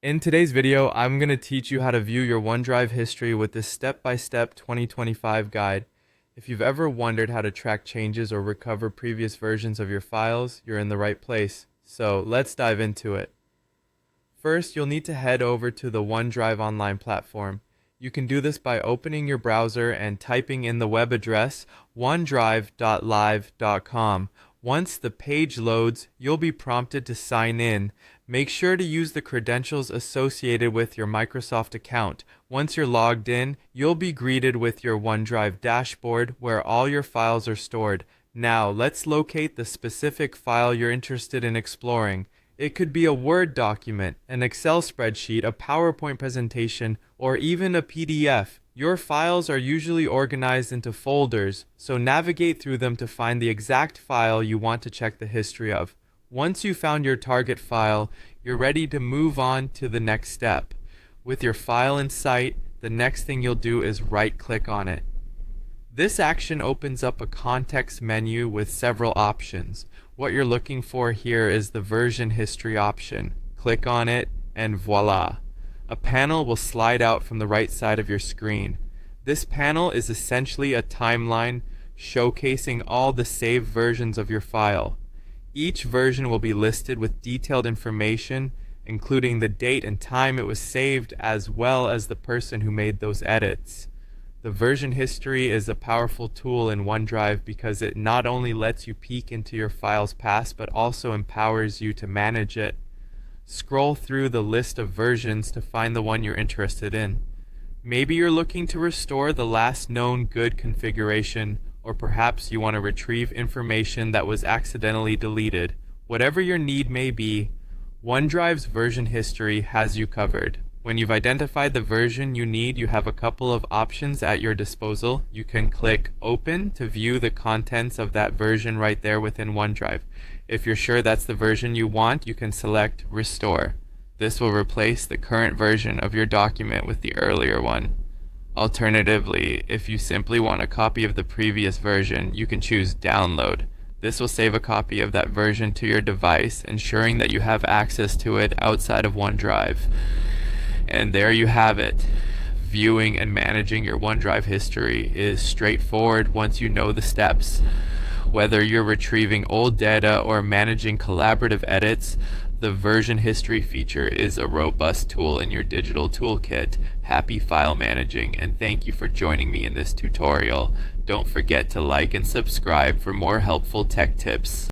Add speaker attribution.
Speaker 1: In today's video, I'm going to teach you how to view your OneDrive history with this step-by-step 2025 guide. If you've ever wondered how to track changes or recover previous versions of your files, you're in the right place. So let's dive into it. First, you'll need to head over to the OneDrive online platform. You can do this by opening your browser and typing in the web address onedrive.live.com. Once the page loads, you'll be prompted to sign in. Make sure to use the credentials associated with your Microsoft account. Once you're logged in, you'll be greeted with your OneDrive dashboard where all your files are stored. Now, let's locate the specific file you're interested in exploring. It could be a Word document, an Excel spreadsheet, a PowerPoint presentation, or even a PDF. Your files are usually organized into folders, so navigate through them to find the exact file you want to check the history of. Once you've found your target file, you're ready to move on to the next step. With your file in sight, the next thing you'll do is right-click on it. This action opens up a context menu with several options. What you're looking for here is the version history option. Click on it and voila! A panel will slide out from the right side of your screen. This panel is essentially a timeline showcasing all the saved versions of your file. Each version will be listed with detailed information, including the date and time it was saved, as well as the person who made those edits. The version history is a powerful tool in OneDrive because it not only lets you peek into your file's past, but also empowers you to manage it. Scroll through the list of versions to find the one you're interested in. Maybe you're looking to restore the last known good configuration, or perhaps you want to retrieve information that was accidentally deleted. Whatever your need may be, OneDrive's version history has you covered. When you've identified the version you need, you have a couple of options at your disposal. You can click Open to view the contents of that version right there within OneDrive. If you're sure that's the version you want, you can select Restore. This will replace the current version of your document with the earlier one. Alternatively, if you simply want a copy of the previous version, you can choose Download. This will save a copy of that version to your device, ensuring that you have access to it outside of OneDrive. And there you have it. Viewing and managing your OneDrive history is straightforward once you know the steps. Whether you're retrieving old data or managing collaborative edits, the version history feature is a robust tool in your digital toolkit. Happy file managing, and thank you for joining me in this tutorial. Don't forget to like and subscribe for more helpful tech tips.